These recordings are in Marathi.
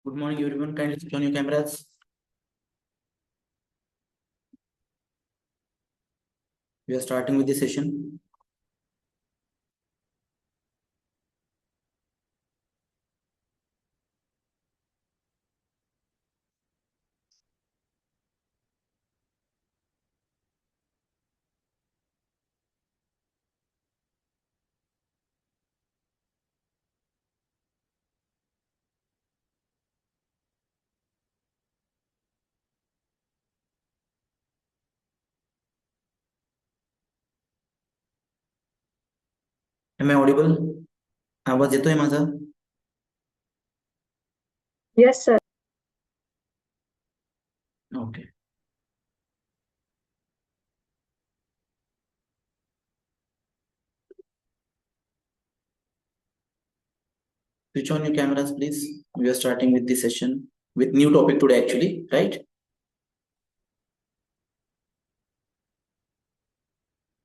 Good morning, everyone. Kindly switch on your cameras. We are starting with the session. Am I audible? आवाज येतोय माझा? Yes, sir. Okay. Switch on your cameras, please. We are starting with the session with new topic today, actually, right?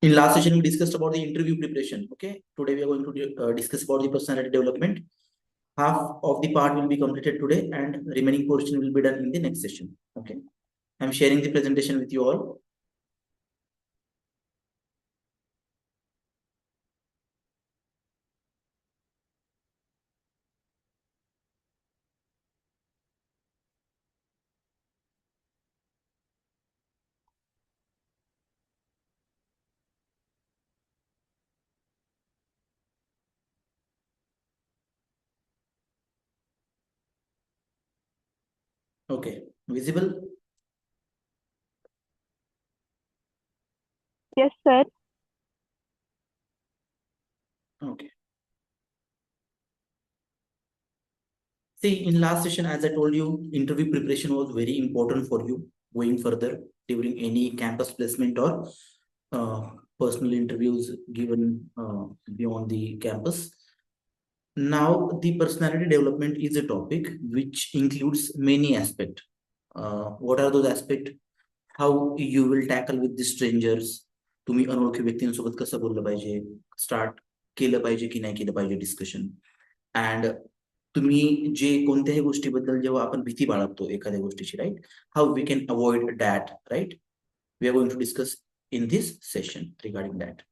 In last session, we discussed about the interview preparation. Okay. Today, we are going to discuss about the personality development. Half of the part will be completed today, and remaining portion will be done in the next session. Okay. I'm sharing the presentation with you all. Okay. Visible? Yes, sir. Okay. See, in last session, as I told you, interview preparation was very important for you going further during any campus placement or uh, personal interviews given beyond the campus. Now, the personality development is a topic which includes many aspects. What are those aspects? How you will tackle with the strangers. तुम्ही अनोळखी व्यक्तींसोबत कसं बोललं पाहिजे, स्टार्ट केलं पाहिजे की नाही केलं पाहिजे डिस्कशन. अँड तुम्ही जे कोणत्याही गोष्टीबद्दल जेव्हा आपण भीती बाळगतो एखाद्या गोष्टीची, right, how we can avoid that, right. We are going to discuss in this session regarding that.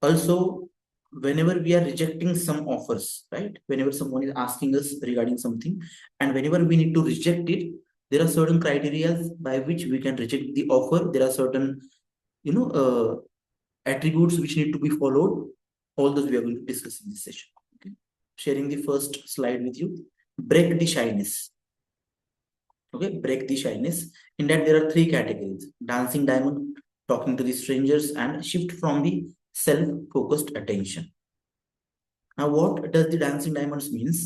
Also, whenever we are rejecting some offers, right, whenever someone is asking us regarding something and whenever we need to reject it, there are certain criteria by which we can reject the offer. There are certain, attributes which need to be followed. All those we are going to discuss in this session. Okay. Sharing the first slide with you. Break the shyness. Okay, break the shyness. In that, there are three categories: dancing diamond, talking to the strangers, and shift from the self-focused attention. Now, what does the dancing diamonds means?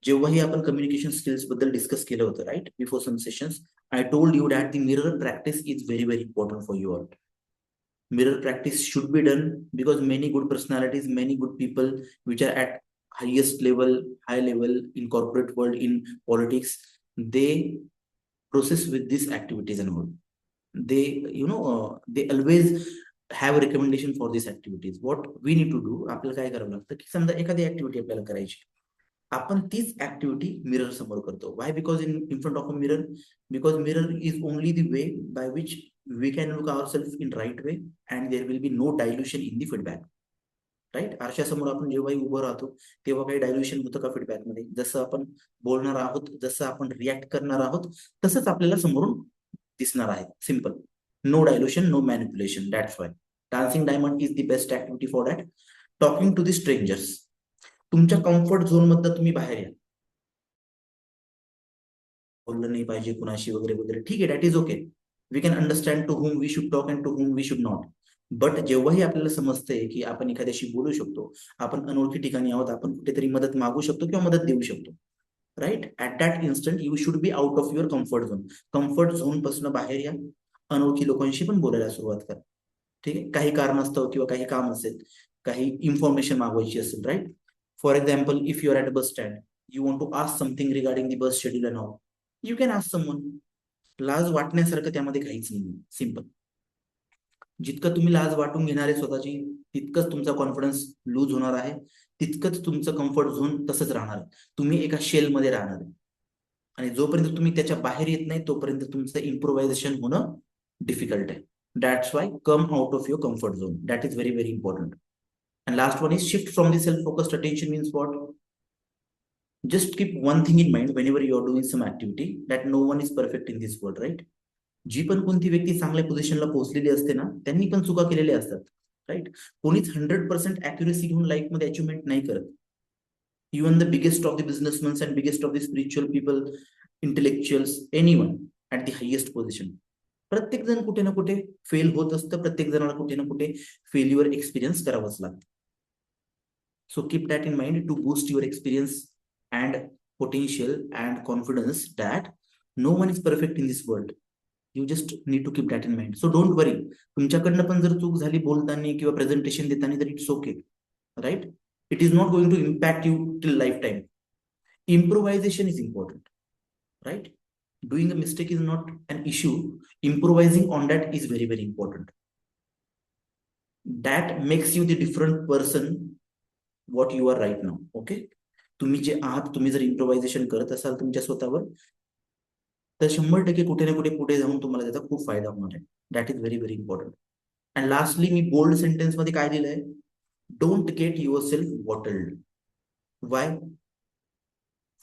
जेव्हाही आपण कम्युनिकेशन स्किल्स बद्दल डिस्कस केलं होतं, right, before some sessions, I told you that the mirror practice is very very important for you all. Mirror practice should be done because many good personalities, many good people which are at highest level, high level in corporate world, in politics, they process with these activities and all. They, they always have a recommendation for these activities. What we need to do, आपल्याला काय करावं लागतं की समजा एखादी ऍक्टिव्हिटी आपल्याला करायची, आपण तीच ऍक्टिव्हिटी मिरर समोर करतो. Why? Because in front of a mirror, because mirror is only the way by which we can look our self in right way and there will be no dilution in the feedback. Right, आरशासमोर आपण जेव्हाही उभं राहतो तेव्हा काही डायल्युशन होतं का फीडबॅक मध्ये? जसं आपण बोलणार आहोत, जसं आपण रिॲक्ट करणार आहोत, तसंच आपल्याला समोरून दिसणार आहे. Simple. No dilution, no manipulation. That's why dancing diamond is the best activity for that. Talking to the strangers. तुमच्या कम्फर्ट झोन मधनं तुम्ही बाहेर या. बोललं नाही पाहिजे कुणाशी वगैरे वगैरे, ठीक आहे, that is okay. We can understand to whom we should talk and to whom we should not. But जेव्हाही आपल्याला समजतंय की आपण एखाद्याशी बोलू शकतो, आपण अनोळखी ठिकाणी आहोत, आपण कुठेतरी मदत मागू शकतो किंवा मदत देऊ शकतो, right, at that instant you should be out of your comfort zone. Comfort zone पासून बाहेर या. अनोळखी लोकांशी पण बोलायला सुरुवात करा. ठीक आहे, काही कारण असतं किंवा काही काम असेल, काही इन्फॉर्मेशन मागवायची असेल, right. For example, if you are at a bus stand, you want to ask something regarding the bus schedule and all, you can ask someone. लाज वाटण्यासारखं त्यामध्ये काहीच नाही. सिम्पल. जितकं तुम्ही लाज वाटून घेणार आहे स्वतःची, तितकंच तुमचा कॉन्फिडन्स लूज होणार आहे, तितकंच तुमचं कम्फर्ट झोन तसंच राहणार आहे. तुम्ही एका शेलमध्ये राहणार आहे आणि जोपर्यंत तुम्ही त्याच्या बाहेर येत नाही तोपर्यंत तुमचं इम्प्रोव्हायझेशन होणं डिफिकल्ट आहे. That's why come out of your comfort zone. That is very very important. And last one is shift from the self-focused attention means what? Just keep one thing in mind whenever you are doing some activity, that no one is perfect in this world, right? जी पण कोणती व्यक्ती चांगल्या पोझिशनला पोहोचलेली असते ना, त्यांनी पण चुका केलेल्या असतात, राईट? कोणीच 100% अॅक्युरेसी घेऊन लाईफमध्ये अचिव्हमेंट नाही करत. Even the biggest of the businessman and biggest of the spiritual people, intellectuals, anyone at the highest position, प्रत्येक जण कुठे ना कुठे फेल होत असतं. प्रत्येक जणाला कुठे ना कुठे फेल्युअर एक्सपिरियन्स करावंच लागतं. So keep that in mind to boost your experience and potential and confidence that no one is perfect in this world. You just need to keep that in mind. So don't worry. तुमच्याकडनं पण जर चूक झाली बोलताना किंवा प्रेझेंटेशन देताना तर it's okay, right? It is not going to impact you till life time. Improvisation is important, right? Doing a mistake is not an issue. Improvising on that is very, very important. That makes you the different person what you are right now. Okay, तुम्ही जे आहात, तुम्ही जर इम्प्रोव्हायझेशन करत असाल तुमच्या स्वतःवर, तर 100% कुठे ना कुठे पुढे जाऊन तुम्हाला त्याचा खूप फायदा होणार आहे. That is very very important. And lastly मी बोल्ड सेंटेन्स मध्ये काय दिलंय? Don't get your self bottled. Why?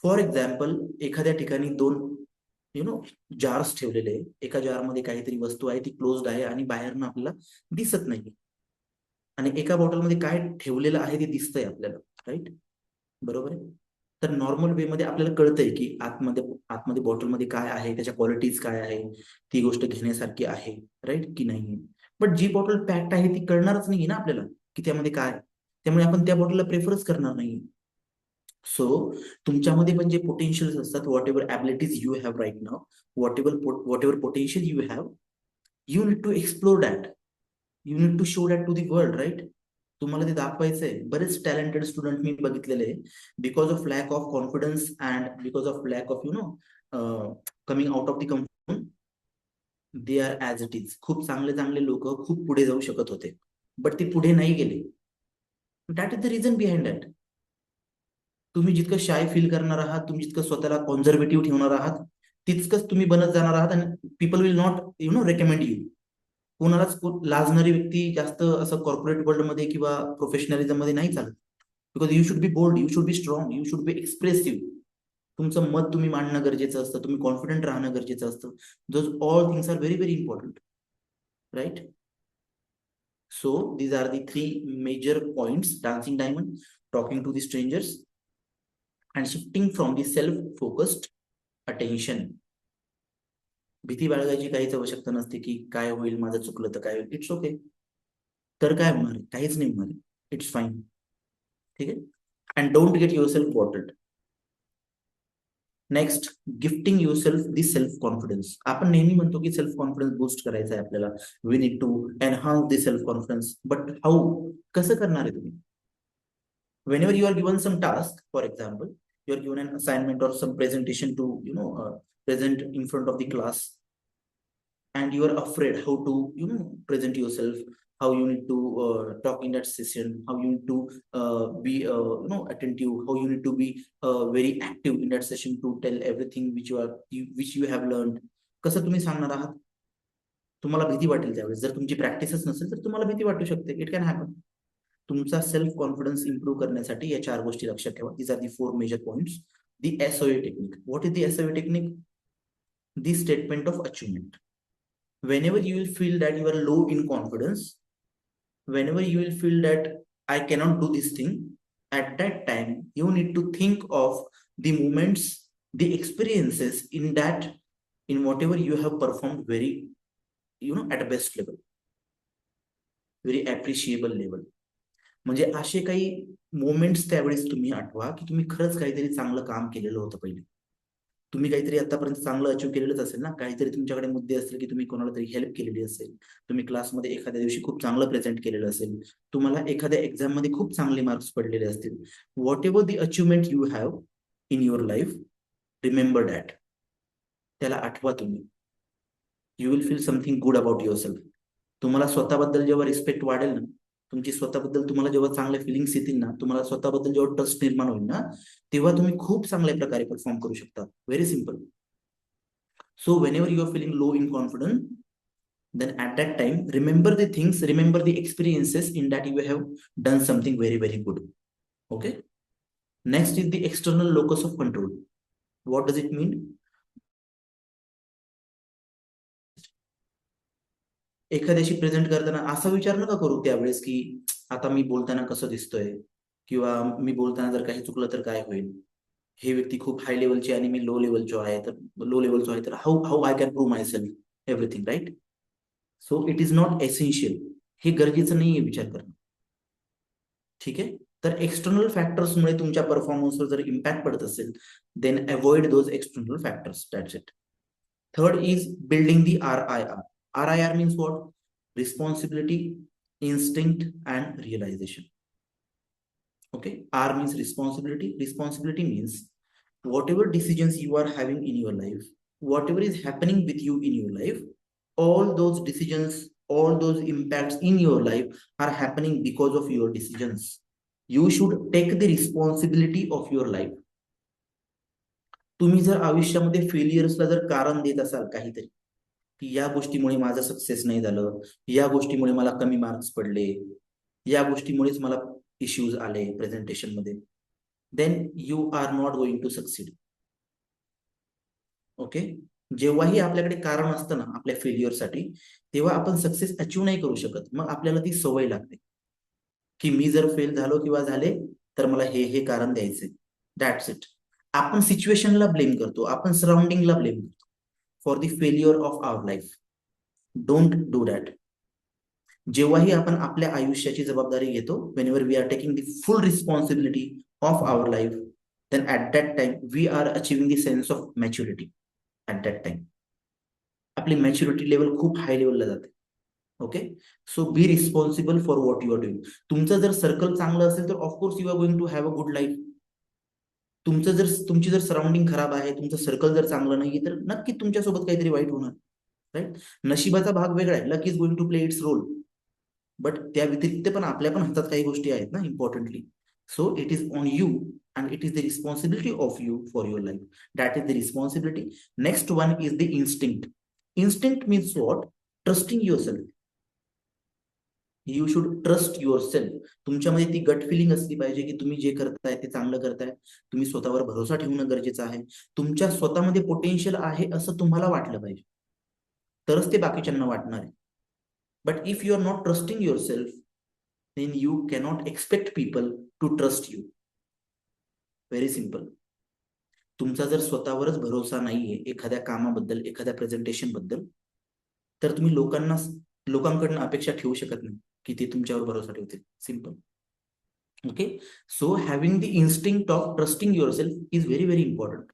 For example, एखाद्या ठिकाणी 2 जार्स ठेवलेले आहे. एका जारमध्ये काहीतरी वस्तू आहे, ती क्लोज्ड आहे आणि बाहेरनं आपल्याला दिसत नाही, आणि एका बॉटलमध्ये काय ठेवलेलं आहे ते दिसतंय आपल्याला, राईट? बरोबर आहे. तर नॉर्मल वे मध्ये आपल्याला कळतंय की आतमध्ये बॉटलमध्ये काय आहे, त्याच्या क्वालिटीज काय आहे, ती गोष्ट घेण्यासारखी आहे, राईट की नाही? बट जी बॉटल पॅक्ड आहे ती कळणारच नाही ना आपल्याला की त्यामध्ये काय, त्यामुळे आपण त्या बॉटलला प्रेफरच करणार नाही. सो तुमच्यामध्ये पण जे पोटेन्शियल्स असतात, whatever abilities you have right now, whatever potential you have, you need to explore that. You need to show that to the world, right? तुम्हाला ते दाखवायचंय. बरेच टॅलेंटेड स्टुडंट मी बघितलेले, because of lack of confidence and because of lack of coming out of the comfort, they are as it is. खूप चांगले चांगले लोक खूप पुढे जाऊ शकत होते, बट ते पुढे नाही गेले. That is the reason behind that. तुम्ही जितकं शाय फील करणार आहात, तुम्ही जितकं स्वतःला कॉन्झर्वेटिव्ह ठेवणार आहात, तितकंच तुम्ही बनत जाणार आहात, आणि people will not recommend you. कोणालाच लाजणारी व्यक्ती जास्त असं कॉर्पोरेट वर्ल्ड मध्ये किंवा प्रोफेशनलिझम मध्ये नाही चालत. Because you should be bold, you should be strong, you should be expressive. तुमचं मत तुम्ही मांडणं गरजेचं असतं, तुम्ही कॉन्फिडंट राहणं गरजेचं असतं. Those all things are very very important, right? So these are the 3 major points: dancing diamond, talking to the strangers, and shifting from the self focused attention. भीती बाळगायची काहीच आवश्यकता नसते की काय होईल, माझं चुकलं तर काय होईल. It's okay. तर काय होणार आहे? काहीच नाही होणार. It's fine. ठीक आहे. And don't get your self bottled. Next, gifting your self the self confidence. आपण नेहमी म्हणतो की सेल्फ कॉन्फिडन्स बूस्ट करायचा आहे आपल्याला. We need to enhance the self confidence. But how? कसं करणार आहे तुम्ही? Whenever you are given some task, for example, you are given an assignment or some presentation to present in front of the class, and you are afraid how to present yourself, how you need to talk in that session, how you need to be attentive, how you need to be very active in that session to tell everything which you have learned. कसं तुम्ही सांगणार आहात? तुम्हाला भीती वाटेल त्यावेळेस. जर तुमची प्रॅक्टिसच नसेल तर तुम्हाला भीती वाटू शकते. It can happen. तुमचा सेल्फ कॉन्फिडन्स इम्प्रूव्ह करण्यासाठी या 4 गोष्टी लक्षात ठेवा. These are the 4 major points. The SOA technique. What is the SOA technique? The statement of achievement. Whenever you will feel that you are low in confidence, whenever you will feel that I cannot do this thing, at that time you need to think of the moments, the experiences in whatever you have performed very at a best level, very appreciable level. म्हणजे असे काही मोमेंट्स त्यावेळेस तुम्ही आठवा की तुम्ही खरंच काहीतरी चांगलं काम केलेलं होतं पहिले. तुम्ही काहीतरी आतापर्यंत चांगलं अचीव्ह केलेलंच असेल ना. काहीतरी तुमच्याकडे मुद्दे असतील की तुम्ही कोणाला तरी हेल्प केलेली असेल, तुम्ही क्लासमध्ये एखाद्या दिवशी खूप चांगलं प्रेझेंट केलेलं असेल, तुम्हाला एखाद्या एक्झाम मध्ये खूप चांगले मार्क्स पडलेले असतील. What ever the achievement you have in your life, remember that. त्याला आठवा तुम्ही. You will feel something good about your self. तुम्हाला स्वतःबद्दल जेव्हा रिस्पेक्ट वाढेल ना, तुमची स्वतःबद्दल तुम्हाला जेव्हा चांगल्या फिलिंग्स येतील ना, तुम्हाला स्वतःबद्दल जेव्हा ट्रस्ट निर्माण होईल ना, तेव्हा तुम्ही खूप चांगल्या प्रकारे परफॉर्म करू शकता. Very simple. So whenever you are feeling low in confidence, then at that time remember the things, remember the experiences in that you have done something very very good. Okay, next is the external locus of control. What does it mean? एखाद्याशी प्रेझेंट करताना असा विचार नका करू त्यावेळेस की आता मी बोलताना कसं दिसतोय, किंवा मी बोलताना जर काही चुकलं तर काय होईल, हे व्यक्ती खूप हाय लेवलची आणि मी लो लेवलचो आहे, तर लो लेवलचो आहे, तर how how I can prove myself everything, right? So it is not essential. हे गरजेचं नाहीये विचार करणं. ठीक आहे, तर एक्सटर्नल फॅक्टर्समुळे तुमच्या परफॉर्मन्सवर जर इम्पॅक्ट पडत असेल, then avoid those external factors. That's it. Third is building the RIR. RIR means what? Responsibility, instinct, and realization. Okay, R means responsibility. Responsibility means whatever decisions you are having in your life, whatever is happening with you in your life, all those decisions, all those impacts in your life are happening because of your decisions. You should take the responsibility of your life. तुम्ही जर आयुष्यामध्ये फेलियर्सला जर कारण देत असाल काहीतरी, की या गोष्टीमुळे माझं सक्सेस नाही झालं, या गोष्टीमुळे मला कमी मार्क्स पडले, या गोष्टीमुळेच मला इश्यूज आले प्रेझेंटेशन मध्ये, then you are not going to succeed. Okay, जेव्हाही आपल्याकडे कारण असतं ना आपल्या फेल्युअरसाठी, तेव्हा आपण सक्सेस अचीव्ह नाही करू शकत. मग आपल्याला ती सवय लागते की मी जर फेल झालो किंवा झाले तर मला हे हे कारण द्यायचे. That's it. आपण सिच्युएशनला ब्लेम करतो, आपण सराउंडिंगला ब्लेम करतो for the failure of our life. Don't do that. जेव्हाही आपण आपल्या आयुष्याची जबाबदारी घेतो, whenever we are taking the full responsibility of our life, then at that time we are achieving the sense of maturity. At that time आपली मॅच्युरिटी लेवल खूप हाय लेवलला जाते. Okay, so be responsible for what you are doing. तुमचं जर सर्कल चांगलं असेल तर of course you are going to have a good life. तुमची जर सराउंडिंग खराब आहे, तुमचं सर्कल जर चांगलं नाहीये, तर नक्की तुमच्यासोबत काहीतरी वाईट होणार, राईट? नशिबाचा भाग वेगळा आहे, luck is going to play its role, but त्या व्यतिरिक्त पण आपल्या पण हातात काही गोष्टी आहेत ना importantly. So it is on you and it is the responsibility of you for your life. That is the responsibility. Next one is the instinct. Instinct means what? Trusting yourself. You should trust yourself. तुमच्यामध्ये ती गट फिलिंग असली पाहिजे की तुम्ही जे करताय ते चांगलं करताय. तुम्ही स्वतःवर भरोसा ठेवणं गरजेचं आहे. तुमच्या स्वतःमध्ये पोटेन्शियल आहे असं तुम्हाला वाटलं पाहिजे, तरच ते बाकीच्यांना वाटणार आहे. But if you are not trusting your then you cannot expect people to trust you. Very simple. तुमचा जर स्वतःवरच भरोसा नाहीये एखाद्या कामाबद्दल, एखाद्या प्रेझेंटेशन बद्दल, तर तुम्ही लोकांकडनं अपेक्षा ठेवू शकत नाही की ते तुमच्यावर भरोसा ठेवतील. Simple. Okay, so having the instinct of trusting yourself is very very important.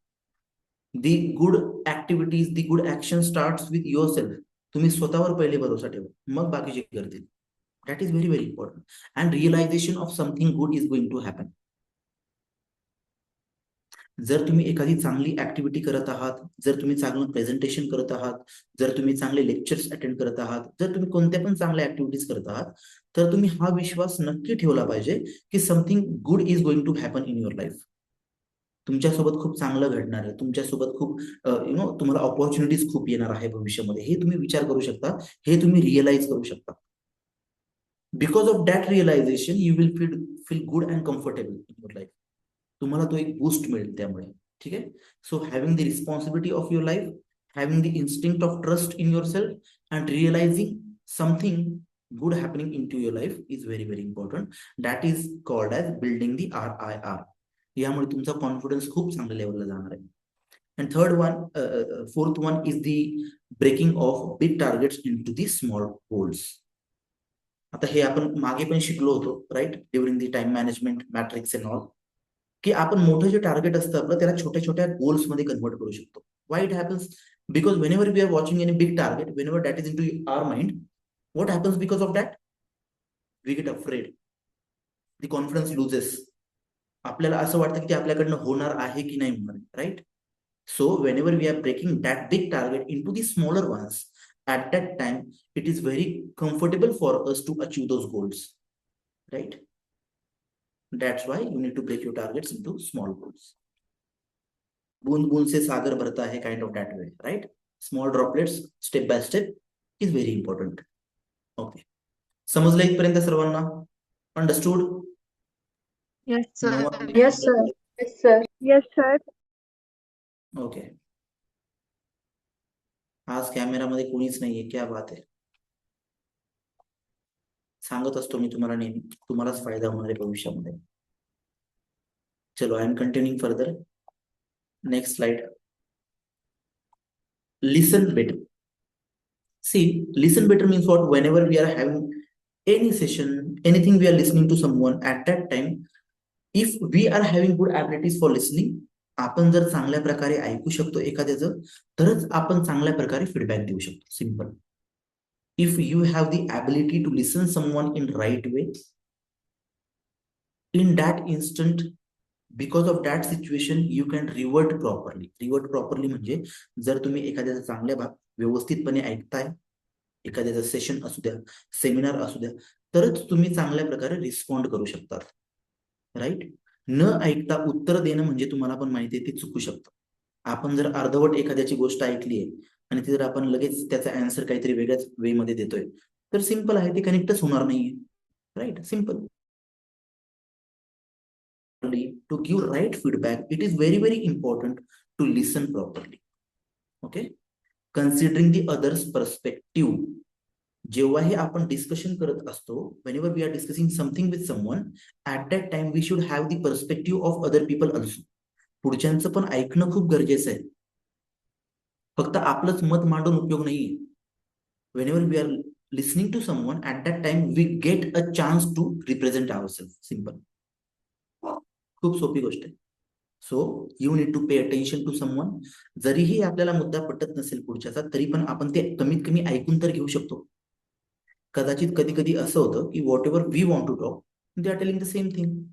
The good activities, the good action starts with yourself. तुम्ही स्वतःवर पहिले भरोसा ठेवा, मग बाकीचे करतील. That is very very important. And realization of something good is going to happen. जर तुम्ही एखादी चांगली ऍक्टिव्हिटी करत आहात, जर तुम्ही चांगलं प्रेझेंटेशन करत आहात, जर तुम्ही चांगले लेक्चर्स अटेंड करत आहात, जर तुम्ही कोणत्या पण चांगल्या ऍक्टिव्हिटीज करत आहात, तर तुम्ही हा विश्वास नक्की ठेवला पाहिजे की something good is going to happen in your life. तुमच्यासोबत खूप चांगलं घडणार आहे, तुमच्यासोबत खूप तुम्हाला ऑपॉर्च्युनिटीज खूप येणार आहे भविष्यामध्ये. हे तुम्ही विचार करू शकता, हे तुम्ही रिअलाइज करू शकता. Because of that realisation you will feel good and comfortable in your life. तुम्हाला तो एक बूस्ट मिळेल त्यामुळे. ठीक आहे, so having the responsibility of your life, having the instinct of trust in your self and realising something good happening in to your life is very very important. That is called as building the RIR. यामुळे तुमचा कॉन्फिडन्स खूप चांगल्या लेवलला जाणार आहे. And fourth one is the breaking of big targets into the small goals. आता हे आपण मागे पण शिकलो होतो, right, during the time management matrix and all, की आपण मोठं जे टार्गेट असतं आपलं त्याला छोट्या छोट्या गोल्स मध्ये कन्वर्ट करू शकतो. Why it happens? Because whenever we are watching any big target, whenever that is into our mind, what happens because of that? We get afraid. The confidence loses. आपल्याला असं वाटतं की ते आपल्याकडनं होणार आहे की नाही होणार, right? So whenever we are breaking that big target into the smaller ones, at that time it is very comfortable for us to achieve those goals. right? That's why you need to break your targets into small goals. बूंद बूंद से सागर भरता है, kind of that way, right? Small droplets, step by step is very important. Okay. समजलं इथपर्यंत सर्वांना? Understood? Yes, No sir. one- Yes, sir. Yes, sir. Yes, sir. Okay. आज कॅमेरामध्ये कोणीच नाहीये, क्या बात आहे. सांगत असतो मी तुम्हाला नेहमी, तुम्हालाच फायदा होणार आहे भविष्यामध्ये. चलो, I am continuing further. Next slide. Listen better. See, listen better means what? Whenever we are having any session, anything we are listening to someone, at that time, if we are having good abilities for listening, आपण जर चांगल्या प्रकारे ऐकू शकतो एखाद्याचं, तरच आपण चांगल्या प्रकारे फीडबॅक देऊ शकतो. Simple. If you have the ability to listen someone in right way, in that instant, because of that situation, you can revert properly. Revert properly म्हणजे जर तुम्ही एखाद्याचा चांगल्या व्यवस्थितपणे ऐकताय, एखाद्याचं सेशन असू द्या, सेमिनार असू द्या, तरच तुम्ही चांगल्या प्रकारे रिस्पॉन्ड करू शकतात. राईट? न ऐकता उत्तर देणं म्हणजे तुम्हाला पण माहिती आहे ते चुकू शकतं. आपण जर अर्धवट एखाद्याची गोष्ट ऐकली आहे आणि ती जर आपण लगेच त्याचा आन्सर काहीतरी वेगळ्याच वे मध्ये देतोय, तर सिंपल आहे, ते कनेक्टच होणार नाहीये. Right? Simple. To give right feedback, it is very, very important to listen properly. Okay? Considering the other's perspective. जेव्हाही आपण डिस्कशन करत असतो, whenever we are discussing something with someone, at that time we should have the perspective of other people also. पुढच्यांचं पण ऐकणं खूप गरजेचं आहे. फक्त आपलंच मत मांडून उपयोग नाहीये. Whenever we are listening to someone, at that time we get a chance to represent ourselves. Simple. खूप सोपी गोष्ट आहे. So you need to pay attention to someone. जरीही आपल्याला मुद्दा पटत नसेल पुढच्याचा, तरी पण आपण ते कमीत कमी ऐकून तर घेऊ शकतो. कदाचित कधी कधी असं होतं की whatever we want to talk, they are telling the same thing,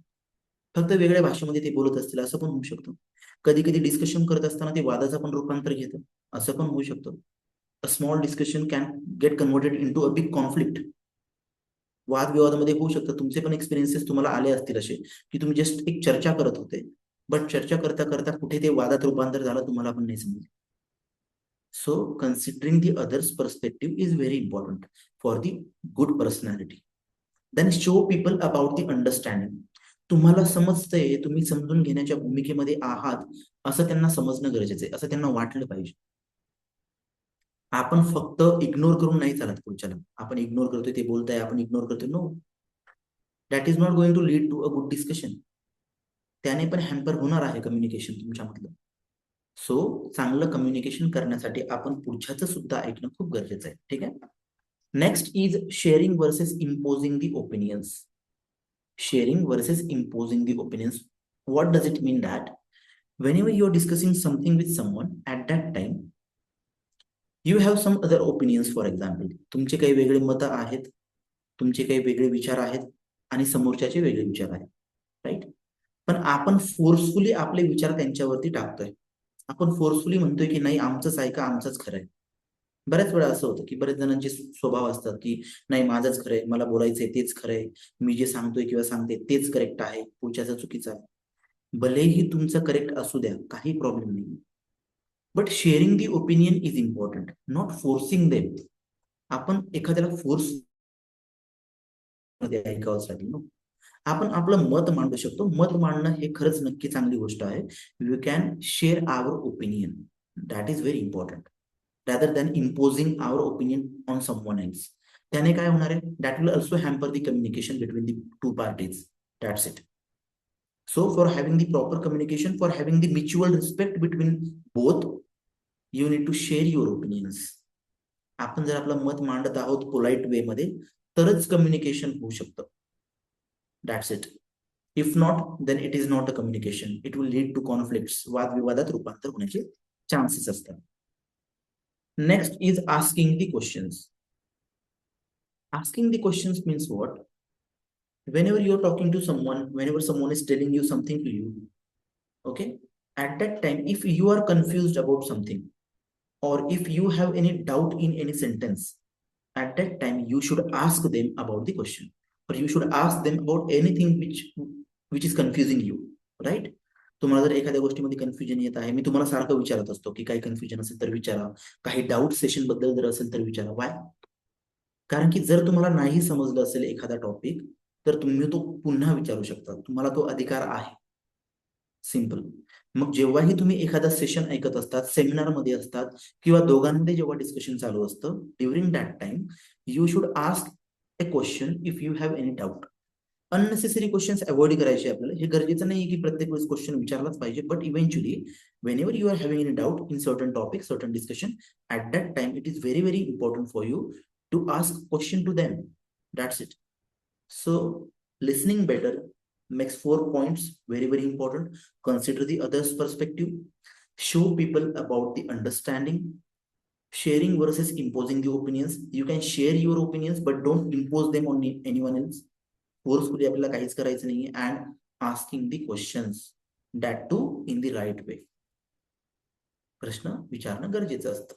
फक्त वेगळ्या भाषेमध्ये ते बोलत असतील, असं पण होऊ शकतं. कधी कधी डिस्कशन करत असताना ते वादाचा पण रूपांतर घेतं, असं पण होऊ शकतं. A small discussion can get converted in to a big conflict. वादविवादामध्ये होऊ शकतं. तुमचे पण एक्सपिरियन्सेस तुम्हाला आले असतील असे, की तुम्ही जस्ट एक चर्चा करत होते, बट चर्चा करता करता कुठे ते वादात रूपांतर झालं, तुम्हाला पण नाही समजलं. So considering the others perspective is very important for the good personality. Then show people about the understanding. तुम्हाला समजतंय, तुम्ही समजून घेण्याच्या भूमिकेमध्ये आहात, असं त्यांना समजणं गरजेचं आहे, असं त्यांना वाटलं पाहिजे. आपण फक्त इग्नोर करून नाही चालत पुढच्याला. आपण इग्नोर करतोय, ते बोलताय, आपण इग्नोर करतोय. No, that is not going to lead to a good discussion. त्याने पण हॅम्पर होणार आहे कम्युनिकेशन तुमच्यामधलं. सो चांगलं कम्युनिकेशन करण्यासाठी आपण पुढच्याचं सुद्धा ऐकणं खूप गरजेचं आहे. ठीक आहे. Next is sharing versus imposing the opinions. Sharing versus imposing the opinions. What does it mean? That whenever you are discussing something with someone, at that time you have some other opinions. For example, तुमचे काही वेगळे मत आहेत, तुमचे काही वेगळे विचार आहेत आणि समोरच्याचे वेगळे विचार आहेत. राईट? पण आपण फोर्सफुली आपले विचार त्यांच्यावरती टाकतोय. आपण फोर्सफुली म्हणतोय की नाही, आमचंच ऐका, आमचंच खरंय. बऱ्याच वेळा असं होतं की बरेच जणांचे स्वभाव असतात की नाही, माझंच खरंय, मला बोलायचंय तेच खरंय, मी जे सांगतोय किंवा सांगते तेच करेक्ट आहे, पुढच्याचा चुकीचा आहे. भलेही तुमचं करेक्ट असू द्या, काही प्रॉब्लेम नाही, but sharing the opinion is important, not forcing them. आपण एखाद्याला फोर्स मध्ये ऐकावंच लागेल ना. आपण आपलं मत मांडू शकतो. मत मांडणं हे खरंच नक्की चांगली गोष्ट आहे. You can share our opinion, that is very important, rather than imposing our opinion on someone else. त्याने काय होणार आहे? That will also hamper the communication between the two parties. That's it. So for having the proper communication, for having the mutual respect between both, you need to share your opinions. आपण जर आपलं मत मांडत आहोत पोलाइट वे मध्ये, तरच कम्युनिकेशन होऊ शकतं. That's it. If not, then it is not a communication. It will lead to conflicts. वादविवादात रूपांतर होण्याचे चान्सेस असतात. Next is asking the questions. Asking the questions means what? Whenever you're talking to someone, whenever someone is telling you something to you, okay, at that time, if you are confused about something, or if you have any doubt in any sentence, at that time you should ask them about the question. or you should ask them about anything which is confusing you, right? तुम्हाला जर एखाद्या गोष्टीमध्ये कन्फ्युजन येत आहे, मी तुम्हाला सारखं विचारत असतो की काही कन्फ्युजन असेल तर विचारा, काही डाऊट सेशन बद्दल जर असेल तर विचारा. वाय? कारण की जर तुम्हाला नाही समजलं असेल एखादा टॉपिक तर तुम्ही तो पुन्हा विचारू शकता, तुम्हाला तो अधिकार आहे. सिंपल. मग जेव्हाही तुम्ही एखादा सेशन ऐकत असतात, सेमिनार मध्ये असतात किंवा दोघांमध्ये जेव्हा डिस्कशन चालू असतं, during that time you should ask A question if you have any doubt. Unnecessary questions avoid करायचे आपल्याला. हे गरजेचं नाही की प्रत्येक वेळेस क्वेश्चन विचारलाच पाहिजे, but eventually whenever you are having any doubt in certain topics, certain discussion, at that time it is very very important for you to ask question to them. That's it. So listening better makes 4 points very very important. Consider the other's perspective, show people about the understanding, sharing versus imposing the opinions. You can share your opinions but don't impose them on anyone else. Forcefully आपल्याला काहीच करायचं नाहीये. And asking the questions, that too in the right way. प्रश्न विचारणं गरजेचं असतं.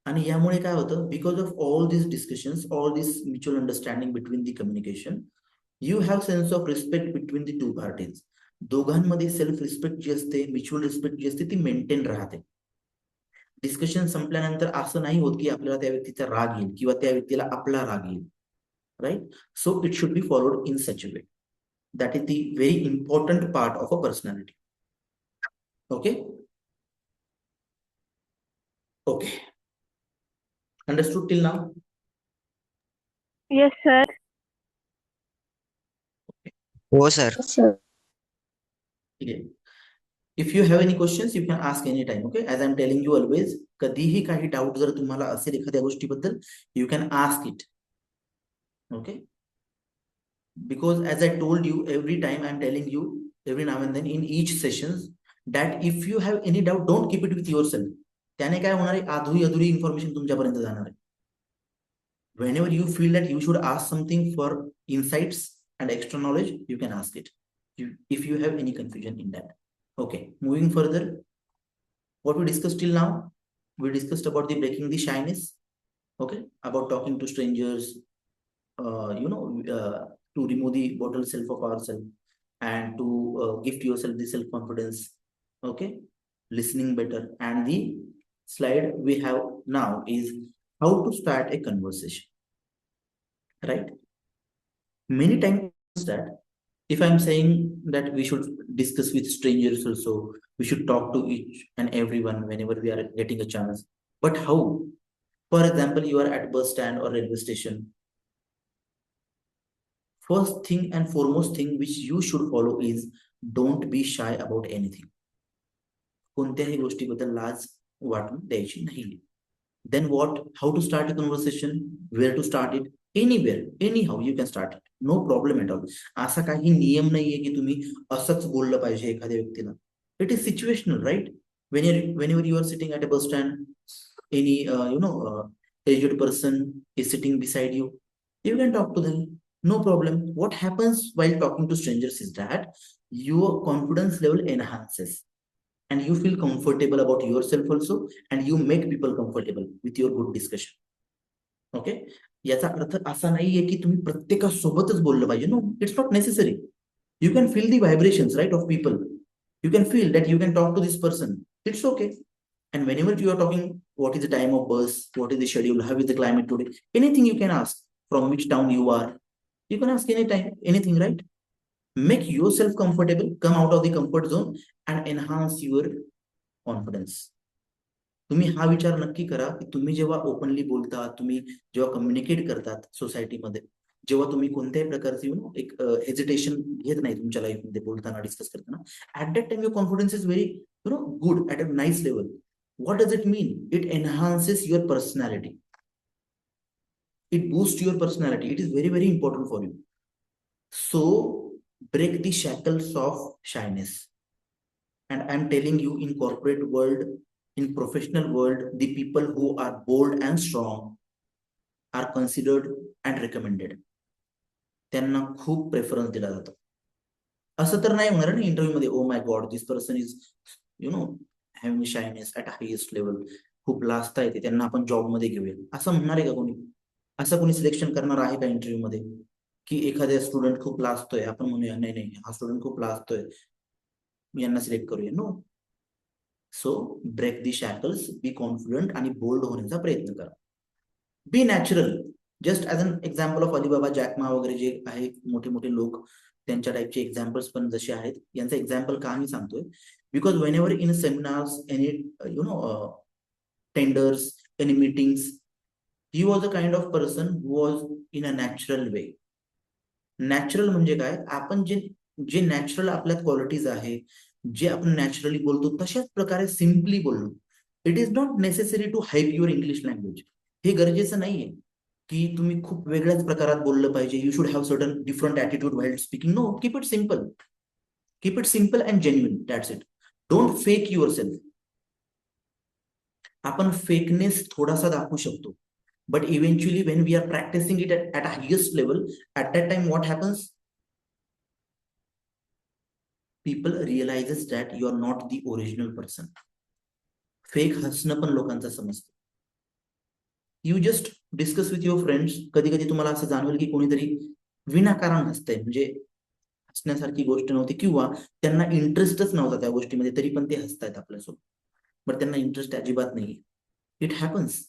आणि यामुळे काय होतं, because of all this discussions, all this mutual understanding between the communication, you have sense of respect between the two parties. दोघांमध्ये सेल्फ रिस्पेक्ट जी असते, म्युच्युअल रिस्पेक्ट जी असते ती मेंटेन राहते. डिस्कशन संपल्यानंतर असं नाही होत की आपल्याला त्या व्यक्तीचा राग येईल किंवा त्या व्यक्तीला आपला राग येईल, right? So it should be followed in such a way. That is the very important part of a personality. Okay? Okay. Understood till now? Yes, sir. हो sir. Yes, sir. Okay. If you have any questions, you can ask anytime. Okay? As I'm telling you always, कधीही काही डाऊट जर तुम्हाला असेल एखाद्या गोष्टीबद्दल, you can ask it. Okay? Because as I told you, every time I'm telling you, every now and then in each sessions, that if you have any doubt, don't keep it with yourself. त्याने काय होणार आहे, अधुरी इन्फॉर्मेशन तुमच्यापर्यंत जाणार आहे. Whenever you feel that you should ask something for insights and extra knowledge, you can ask it. If you have any confusion in that. Okay, moving further, what we discussed till now, we discussed about the breaking the shyness. Okay, about talking to strangers, to remove the bottle self of ourselves and to gift yourself the self-confidence. Okay, listening better. And the slide we have now is how to start a conversation, right? Many times that if I'm saying that we should discuss with strangers also, we should talk to each and everyone whenever we are getting a chance. But how? For example, you are at bus stand or railway station. First thing and foremost thing which you should follow is don't be shy about anything. कोणत्याही गोष्टीबद्दल लाज वाटून द्यायची नाही. Then what? How to start a conversation? Where to start it? Anywhere, anyhow you can start it. No problem at all. असा काही नियम नाहीये की तुम्ही असंच बोललं पाहिजे एखाद्या व्यक्तीला. It is situational, right? Whenever you are sitting at a bus stand, any aged person is sitting beside you, you can talk to them. No problem. What happens while talking to strangers is that your confidence level enhances and you feel comfortable about yourself also, and you make people comfortable with your good discussion. Okay? याचा अर्थ असा नाहीये की तुम्ही प्रत्येकासोबतच बोललं पाहिजे. No, it's not necessary. You can feel the vibrations, right, of people. You can feel that you can talk to this person. It's okay. And whenever you are talking, what is the time of bus, what is the schedule, how is the climate today, anything you can ask, from which town you are, you can ask anytime, anything, right? Make yourself comfortable, come out of the comfort zone and enhance your confidence. तुम्ही हा विचार नक्की करा की तुम्ही जेव्हा ओपनली बोलता, तुम्ही जेव्हा कम्युनिकेट करतात सोसायटीमध्ये, जेव्हा तुम्ही कोणत्याही प्रकारचे एक हेजिटेशन घेत नाही तुमच्या लाईफमध्ये बोलताना, डिस्कस करताना, at that time your confidence is very good at a nice level. What does it mean? It enhances your personality. It boosts your personality. It is very, very important for you. So break the shackles of shyness. And I'm telling you, in corporate world, in professional world, the people who are bold and strong are considered and recommended. त्यांना खूप प्रेफरन्स दिला जातो. असं तर नाही होणार ना इंटरव्ह्यू मध्ये, oh my God, this person is having shyness at highest level, खूप लाजता येते, त्यांना आपण जॉब मध्ये घेऊया, असं म्हणणार आहे का कोणी? असं कोणी सिलेक्शन करणार आहे का इंटरव्ह्यू मध्ये की एखाद्या स्टुडंट खूप लाजतोय, आपण म्हणूया नाही नाही हा स्टुडंट खूप लाजतोय, यांना सिलेक्ट करूया. No. So break the shackles, be confident आणि बोल्ड होण्याचा प्रयत्न करा. Be natural. Just as an example of Alibaba, Jack Ma वगैरे जे आहेत मोठे मोठे लोक, त्यांच्या टाईपचे एक्झाम्पल्स पण जसे आहेत. यांचं एक्झाम्पल का मी सांगतोय, because Wien ever in seminars, any tenders, any meetings, he was a kind of person who was in a natural way. Natural म्हणजे काय, आपण जे जे नॅचरल आपल्यात क्वालिटीज आहे, जे आपण नॅचरली बोलतो तशाच प्रकारे सिम्पली बोललो. It is not necessary to hype your English language. हे गरजेचं नाहीये की तुम्ही खूप वेगळ्याच प्रकारात बोललं पाहिजे. You should have certain different attitude while speaking. No, keep it simple. Keep it simple and genuine. That's it. Don't fake your self. आपण फेकनेस थोडासा दाखवू शकतो, but eventually when we are practicing it at a highest level, at that time what happens, people realizes that you are not the original person. Fake हसणं पण लोकांचं समजतं. You just discuss with your friends, कधी कधी तुम्हाला असं जाणवेल की कोणीतरी विनाकारण हसतंय, म्हणजे हसण्यासारखी गोष्ट नव्हती किंवा त्यांना इंटरेस्टच नव्हता त्या गोष्टीमध्ये, तरी पण ते हसतायत आपल्यासोबत, बट त्यांना इंटरेस्ट अजिबात नाही. It happens.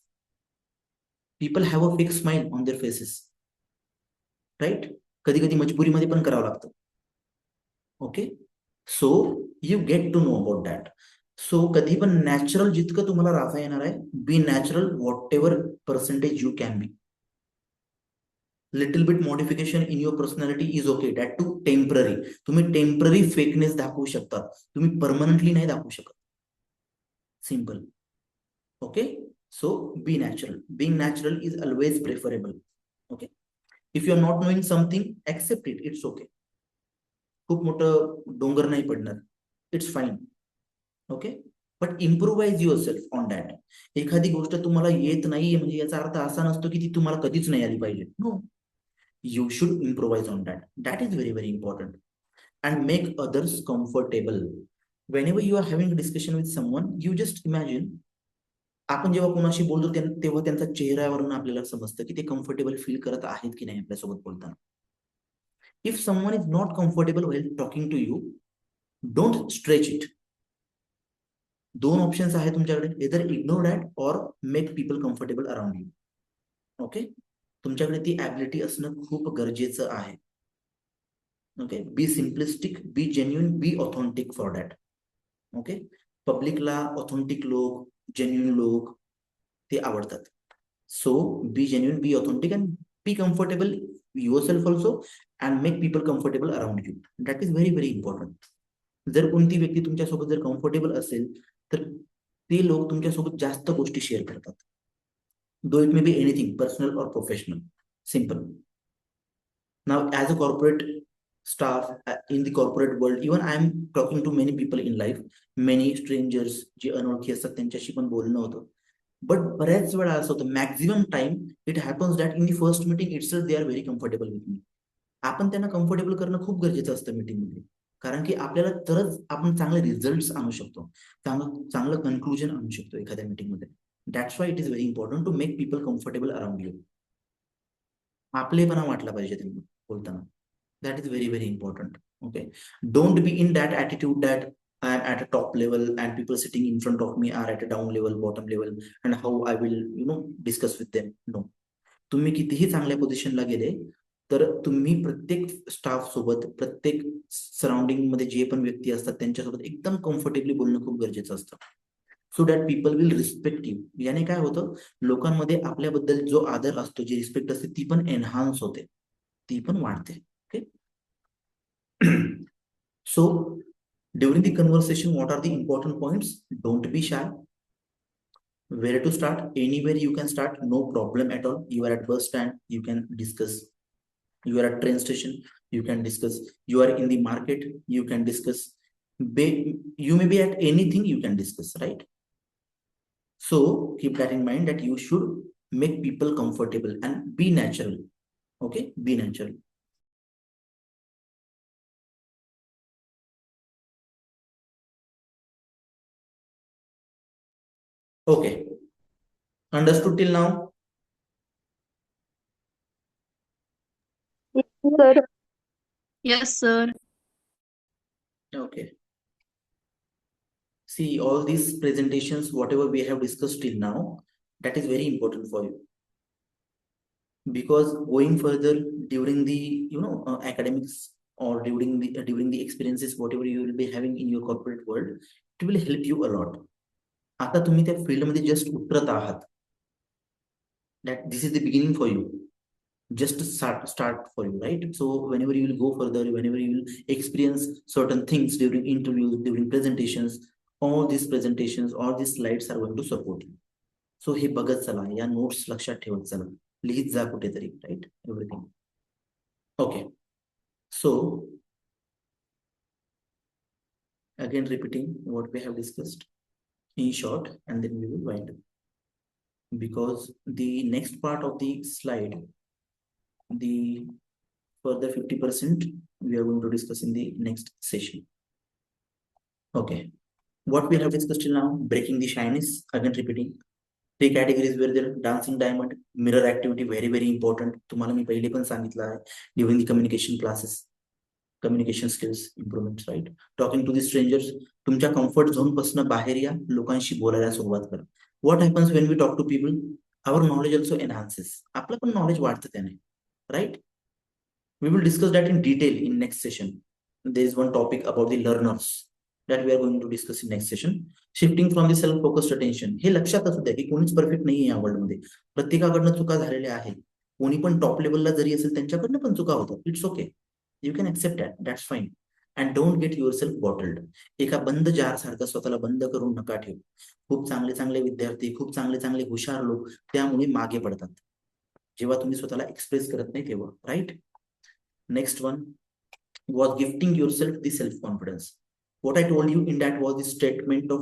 People have a fake smile on their faces, right. कधी कधी मजबुरीमध्ये पण करावं लागतं. Okay, so you get to know about that. So कधी पण नॅचरल जितकं तुम्हाला राहता येणार आहे, be natural whatever percentage you can be. Little bit modification in your personality is okay, that too temporary. तुम्ही टेम्पररी फेकनेस दाखवू शकता, तुम्ही परमनंटली नाही दाखवू शकत. Simple. Okay, so B natural. Being natural is always preferable. Okay, if you are not knowing something, accept it. It's okay. खूप मोठं डोंगर नाही पडणार. It's fine. Okay, but improvise your self on that. एखादी गोष्ट तुम्हाला येत नाहीये म्हणजे याचा अर्थ असा नसतो की ती तुम्हाला कधीच नाही आली पाहिजे. No, you should improvise on that. That is very very important. And make others comfortable. whenever you are having a discussion with someone, you just imagine, आपण जेव्हा कोणाशी बोलतो तेव्हा त्यांचा चेहऱ्यावरून आपल्याला समजतं की ते कम्फर्टेबल फील करत आहेत की नाही आपल्यासोबत बोलताना. If someone is not comfortable while talking to you, don't stretch it. दोन ऑप्शन्स आहेत तुमच्याकडे, either ignore that or make people comfortable around you. Okay, तुमच्याकडे ती ॲबिलिटी असणं खूप गरजेचं आहे. Okay, be simplistic, be genuine, be authentic for that. Okay, पब्लिकला ऑथेंटिक लोक, जेन्युइन लोक ते आवडतात. So be genuine, be authentic and be comfortable yourself also and make people comfortable around you. That is very very important. जर कोणती व्यक्ती तुमच्यासोबत जर कम्फर्टेबल असेल तर ते लोक तुमच्यासोबत जास्त गोष्टी शेअर करतात. Though it may be anything, personal or professional. Simple. Now as a corporate staff, in the corporate world, even I am talking to many people in life, many strangers जे अनोळखी असतात त्यांच्याशी पण बोलणं होतं. बट बऱ्याच वेळा असं होतं, maximum time it happens that in the first meeting itself they are very comfortable with me. आपण त्यांना कम्फर्टेबल करणं खूप गरजेचं असतं मीटिंगमध्ये, कारण की आपल्याला तरच आपण चांगले रिझल्ट आणू शकतो, चांगलं कन्क्लुजन आणू शकतो एखाद्या मीटिंगमध्ये. That's why it is very important to make people comfortable around you. आपलेपणा वाटला पाहिजे त्यांना बोलताना. That is very very important. Okay, don't be in that attitude that I am at a top level and people sitting in front of me are at a down level, bottom level, and how I will discuss with them. No, तुम्ही कितीही चांगल्या पोझिशनला गेले तर तुम्ही प्रत्येक स्टाफ सोबत, प्रत्येक सराउंडिंग मध्ये जे पण व्यक्ती असतात त्यांच्यासोबत एकदम कम्फर्टेबली बोलणं खूप गरजेचं असतं. So that people will respect you. याने काय होतं, लोकांमध्ये आपल्याबद्दल जो आदर असतो, जी रिस्पेक्ट असते ती पण एनहान्स होते, ती पण वाढते. So during the conversation, what are the important points? Don't be shy. Where to start? Anywhere you can start, no problem at all. You are at bus stand, you can discuss. You are at train station, you can discuss. You are in the market, you can discuss. You may be at anything, you can discuss, right? So keep that in mind that you should make people comfortable and be natural. Okay, be natural. Okay, understood till now? Yes, sir. Yes, sir. Okay. See, all these presentations, whatever we have discussed till now, that is very important for you. Because going further during the academics or during the experiences, whatever you will be having in your corporate world, it will help you a lot. आता तुम्ही त्या फील्ड मध्ये जस्ट उतरत आहात. That this is the beginning for you. Just start for you, right? So whenever you will go further, whenever you will experience certain things during interviews, during presentations, all these presentations, all these slides are going to support you. So हे बघत चला, या नोट्स लक्षात ठेवत चला, लिहित जा कुठेतरी, right? Everything. Okay. So again repeating what we have discussed in short, and then we will wind up. Because the next part of the slide, the further 50%, we are going to discuss in the next session. Okay. What we have discussed till now, breaking the shyness, again repeating. 3 categories were there: dancing diamond, mirror activity, very important. तुम्हाला मी पहिले पण सांगितलं आहे during the communication classes, communication skills improvements, right? Talking to the strangers, तुमच्या comfort zone पासून बाहेर या, लोकांशी बोलायला सुरुवात करा. What happens when we talk to people? Our knowledge also enhances. आपलं पण knowledge वाढतं त्याने, right? We will discuss that in detail in next session. There is one topic about the learners that we are going to discuss in next session. Shifting from the self focused attention. हे लक्षात असू द्या की कोणीच परफेक्ट नाही या वर्ल्ड मध्ये, प्रत्येकाकडनं चुका झालेल्या आहेत. कोणी पण टॉप लेवलला जरी असेल त्यांच्याकडनं पण चुका होतात. It's okay, you can accept that, that's fine. And don't get your self bottled. एका बंद जार सारखं स्वतःला बंद करून नका ठेवू. खूप चांगले विद्यार्थी, खूप चांगले हुशार लोक त्यामुळे मागे पडतात जेव्हा तुम्ही स्वतःला एक्सप्रेस करत नाही तेव्हा, right? Next one was gifting yourself the self-confidence. What I told you in that was the statement of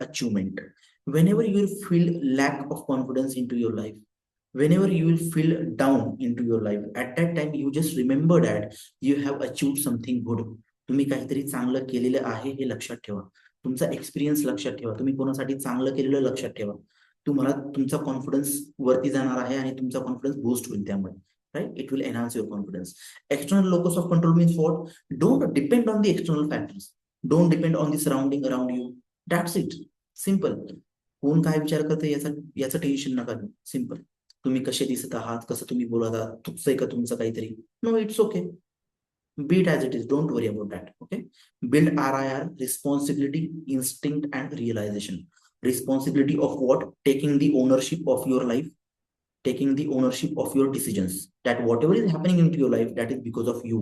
achievement. Whenever you will feel lack of confidence into your life, whenever you will feel down into your life, at that time you just remember that you have achieved something good. तुम्ही काहीतरी चांगलं केलेलं आहे हे लक्षात ठेवा. तुमचा एक्सपिरियन्स लक्षात ठेवा. तुम्ही कोणासाठी चांगलं केलेलं लक्षात ठेवा. तुम्हाला तुमचा कॉन्फिडन्स वरती जाणार आहे आणि तुमचा कॉन्फिडन्स बूस्ट होईल त्यामुळे, right? It will enhance your confidence. External locus of control means what? Don't depend on the external factors. Don't depend on the surrounding around you. That's it. Simple. कोण काय विचार करते याचं टेन्शन नका घेऊ. सिम्पल. तुम्ही कसे दिसत आहात, कसं तुम्ही बोलत आहात, चुकतंय का तुमचं काहीतरी, no, it's okay. Be it as it is. Don't worry about that. Okay. Build RIR, responsibility, instinct, and realization. Responsibility of what? Taking the ownership of your life, taking the ownership of your decisions, that whatever is happening into your life, that is because of you.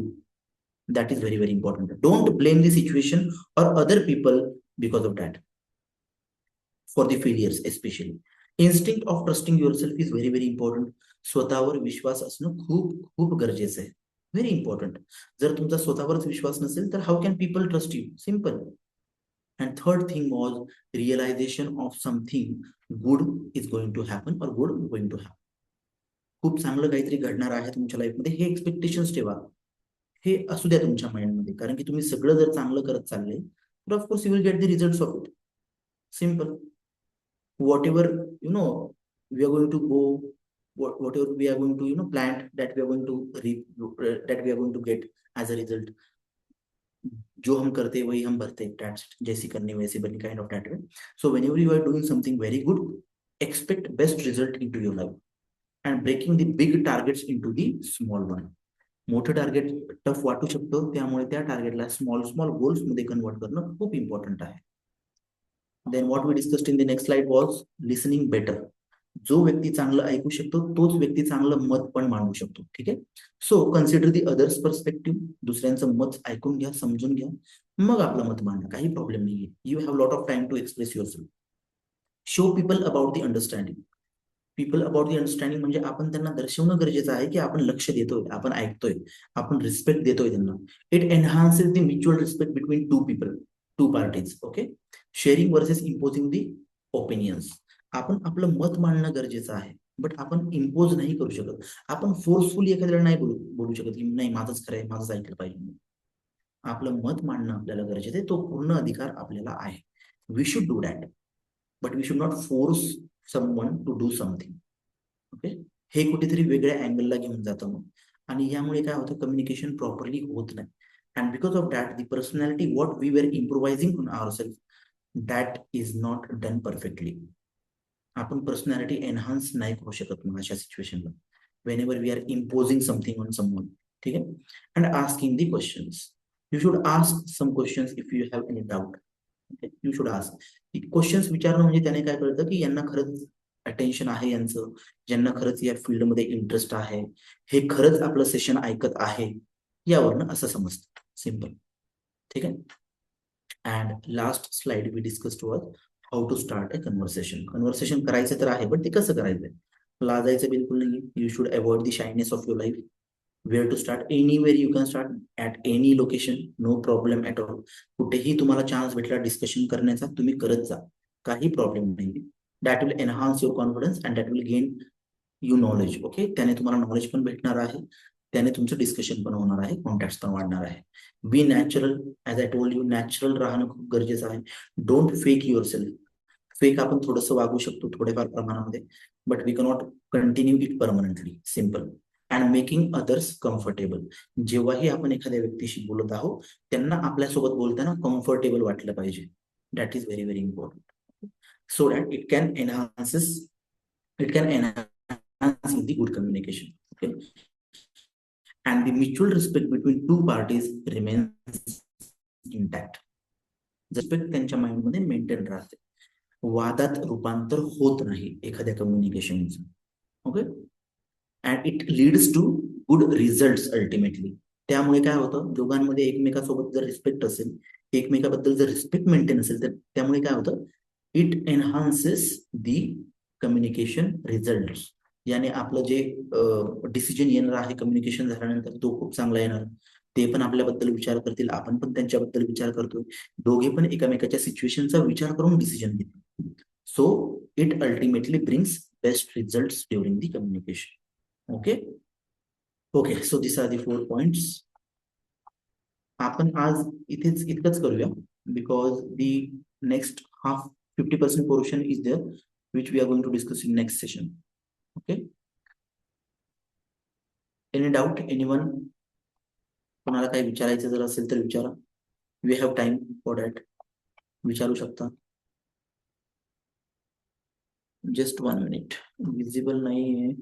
That is very important. Don't blame the situation or other people because of that, for the failures especially. Instinct of trusting yourself is very important. स्वतःवर विश्वास असणं खूप गरजेचं आहे. Very important. जर तुमचा स्वतःवरच विश्वास नसेल तर how can people trust you? Simple. And third thing was realization of something good is going to happen or good is going to happen. खूप चांगलं काहीतरी घडणार आहे तुमच्या लाईफमध्ये, हे एक्सपेक्टेशन्स ठेवा. हे असू द्या तुमच्या माइंडमध्ये, कारण की तुम्ही सगळं जर चांगलं करत चालले तर of course you will get the results of it. Simple. Whatever we are going to go, whatever we are going to plant, that we are going to reap, that we are going to get as a result. जो हम करते वही हम भरते. That's it. जैसी करनी वैसी बनी, kind of that way. So whenever you are doing something very good, expect best result into your life. And breaking the big targets into the small one. मोठं टार्गेट टफ वाटू शकतो, त्यामुळे त्या टार्गेटला स्मॉल गोल्स मध्ये कन्वर्ट करणं खूप इम्पॉर्टंट आहे. Then what we discussed in the next slide was listening better. जो व्यक्ती चांगलं ऐकू शकतो तोच व्यक्ती चांगलं मत पण मांडू शकतो. ठीक आहे. सो कन्सिडर दी अदर्स पर्स्पेक्टिव्ह. दुसऱ्यांचं मत ऐकून घ्या, समजून घ्या, मग आपलं मत मांडा. काही प्रॉब्लेम नाहीये. You have lot of time to express yourself. Show people about the understanding. People about the understanding म्हणजे आपण त्यांना दर्शवणं गरजेचं आहे की आपण लक्ष देतोय, आपण ऐकतोय, आपण रिस्पेक्ट देतोय त्यांना. It enhances the mutual respect between two parties. Okay. Sharing versus imposing the opinions. आपण आपलं मत मांडणं गरजेचं आहे, बट आपण इम्पोज नाही करू शकत. आपण फोर्सफुली एखाद्याला नाही बोलू शकत की नाही माझंच खरं आहे, माझंच ऐकलं पाहिजे. आपलं मत मांडणं आपल्याला गरजेचं आहे. तो पूर्ण अधिकार आपल्याला आहे. We should do that, but we should not force someone to do something. Okay. हे कुठेतरी वेगळ्या अँगलला घेऊन जातं. मग आणि यामुळे काय होतं, कम्युनिकेशन प्रॉपरली होत नाही. And because of that the personality what we were improvising on our self that is not done perfectly. आपण पर्सनॅलिटी एनहान्स नाही करू शकत मग अशा सिच्युएशनला, whenever we are imposing something on someone. ठीक आहे. And asking the questions, you should ask some questions if you have any doubt. Okay? You should ask questions विचारणं, म्हणजे त्याने काय कळतं की यांना खरंच अटेन्शन आहे यांचं, ज्यांना खरंच या फील्डमध्ये इंटरेस्ट आहे, हे खरंच आपलं सेशन ऐकत आहे, यावरनं असं समजतं. सिम्पल. ठीक आहे. And last slide we discussed was how to start a conversation. Conversation करायचं तर आहे, पण ते कसं करायचंय? लाजायचं बिलकुल नाही. You should avoid the shyness of your life. Where to start? Anywhere you can start, at any location, no problem at all. कुठेही तुम्हाला चान्स भेटला डिस्कशन करण्याचा, तुम्ही करत जा, काही प्रॉब्लेम नाही. That will enhance your confidence and that will gain you knowledge. Okay, त्याने तुम्हाला नॉलेज पण भेटणार आहे, त्याने तुमचं डिस्कशन पण होणार आहे, कॉन्टॅक्ट पण वाढणार आहे. Be natural. As I told you, natural राहणं खूप गरजेचं आहे. Don't fake your self. Fake आपण थोडंसं वागू शकतो थोडेफार प्रमाणामध्ये, but we cannot continue it permanently. Simple. And making others comfortable. जेव्हाही आपण एखाद्या व्यक्तीशी बोलत आहोत, त्यांना आपल्यासोबत बोलताना कम्फर्टेबल वाटलं पाहिजे. That is very very important. So that it can enhance the good communication. Okay, and the mutual respect between two parties remains intact. Respect त्यांच्या माइंड मध्ये मेंटेन राहते, वादात रूपांतर होत नाही एखाद्या कम्युनिकेशनचं. Okay, and it leads to good result ultimately. त्यामुळे काय होतं, दोघांमध्ये एकमेकासोबत जर रिस्पेक्ट असेल, एकमेकाबद्दल जर रिस्पेक्ट मेंटेन असेल, तर त्यामुळे काय होतं, it enhances the communication result. याने आपलं जे डिसिजन येणार आहे कम्युनिकेशन झाल्यानंतर, तो खूप चांगला येणार. ते पण आपल्याबद्दल विचार करतील, आपण पण त्यांच्याबद्दल विचार करतोय, दोघे पण एकमेकाच्या सिच्युएशनचा विचार करून डिसिजन घेतील. So it ultimately brings best result during the communication. Okay okay, so this are the 4 points. आपण आज इथेच इतकंच करूया, because the next half 50% portion is there, which we are going to discuss in next session. Okay, any doubt, anyone? कोणाला काही विचारायचं जर असेल तर विचारा. We have time for that. विचारू शकता. Just 1 minute. विजिबल नाही आहे.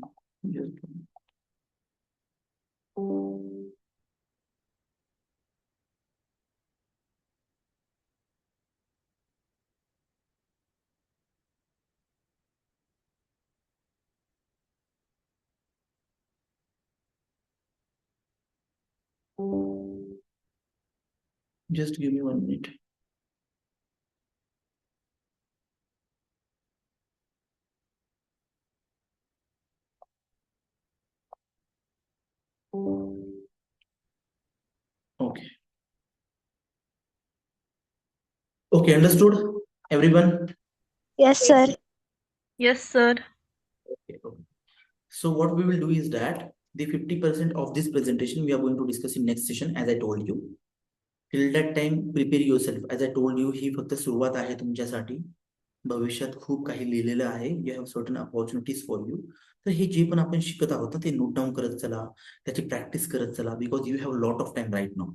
Just give me 1 minute. Okay. Okay, understood, everyone? Yes, sir. Yes, sir. Okay. So what we will do is that the 50% of this presentation we are going to discuss in next session, as I told you. Till that time, prepare yourself. As I told you, ही फक्त सुरुवात आहे तुमच्यासाठी. भविष्यात खूप काही लिहिलेलं आहे. You have certain opportunities for you. तर हे जे पण आपण शिकत आहोत ते नोट डाऊन करत चला, त्याची प्रॅक्टिस करत चला, because you have lot of time right now.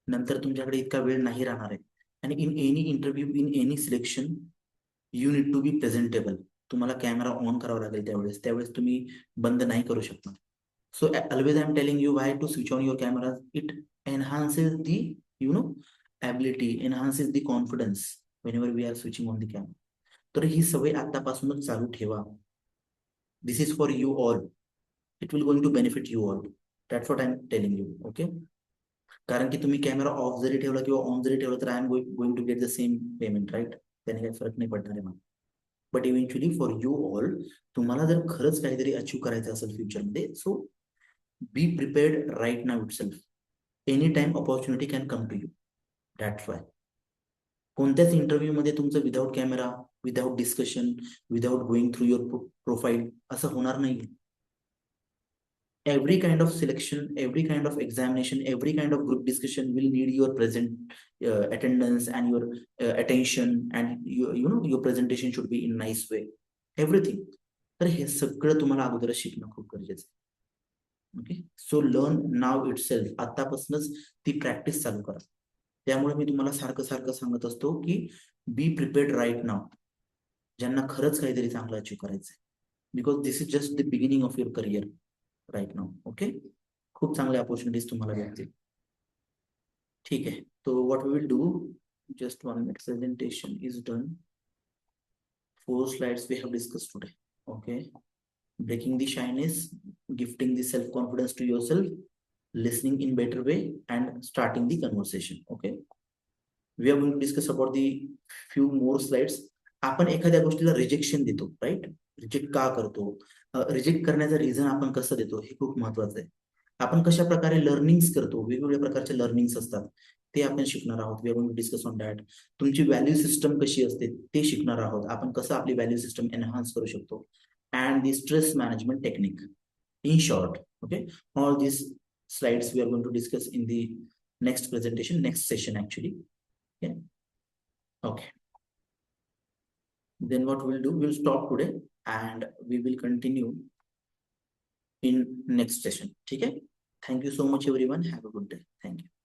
नंतर तुमच्याकडे इतका वेळ नाही राहणार आहे. आणि in any interview, in any selection, you need to be presentable. तुम्हाला कॅमेरा ऑन करावा लागेल त्यावेळेस तुम्ही बंद नाही करू शकणार. So always I am telling you why to switch on your camera. It enhances the ability, enhances the confidence whenever we are switching on the camera. तर ही सवय आतापासूनच चालू ठेवा. This is for you all. It will going to benefit you all. That's what I'm telling you. Okay, कारण की तुम्ही कॅमेरा ऑफ जरी ठेवला किंवा ऑन जरी ठेवला तर I am going to get the same payment, right? त्याने काही फरक नाही पडणार आहे मला. But eventually for you all, तुम्हाला जर खरंच काहीतरी अचीव करायचं असेल फ्युचरमध्ये, so be prepared right now itself. Any time opportunity can come to you. That's why कोणत्याच इंटरव्ह्यू मध्ये तुमचं without camera, without discussion, without going through your profile असं होणार नाही. Every kind of selection, every kind of examination, every kind of group discussion will need your present attendance and your attention, and your presentation should be in nice way. Everything. तर हे सगळं तुम्हाला अगोदर शिकणं खूप गरजेचं आहे. ओके, सो लर्न नाव इटसेल्फ. आतापासूनच ती प्रॅक्टिस चालू करा. त्यामुळे मी तुम्हाला सारखं सारखं सांगत असतो की बी प्रिपेअर्ड राईट नाव, ज्यांना खरंच काहीतरी चांगलं अचीव करायचंय, because this is just the beginning of your career right now. Okay, खूप चांगल्या ऑपॉर्च्युनिटीज तुम्हाला भेटतील. ठीक आहे, तो what we will do, just 1 minute, presentation is done. 4 slides we have discussed today. Okay, breaking the shyness, gifting the self-confidence to yourself, listening in better way, and starting the conversation. Okay, we are going to discuss about the few more slides. आपण एखाद्या गोष्टीला रिजेक्शन देतो, राईट? रिजेक्ट का करतो, रिजेक्ट करण्याचा रिझन आपण कसं देतो हे खूप महत्वाचं आहे. आपण कशा प्रकारे लर्निंग्स करतो, वेगवेगळ्या प्रकारचे लर्निंग्स असतात, ते आपण शिकणार आहोत. We are going to discuss on that. तुमची व्हॅल्यू सिस्टम कशी असते ते शिकणार आहोत. आपण कसं आपली व्हॅल्यू सिस्टम एनहान्स करू शकतो, and the stress management technique in short. Okay, all this slides we are going to discuss in the next presentation, next session actually. Yeah, okay, then what we'll do, we'll stop today and we will continue in next session. Okay, thank you so much everyone, have a good day. Thank you.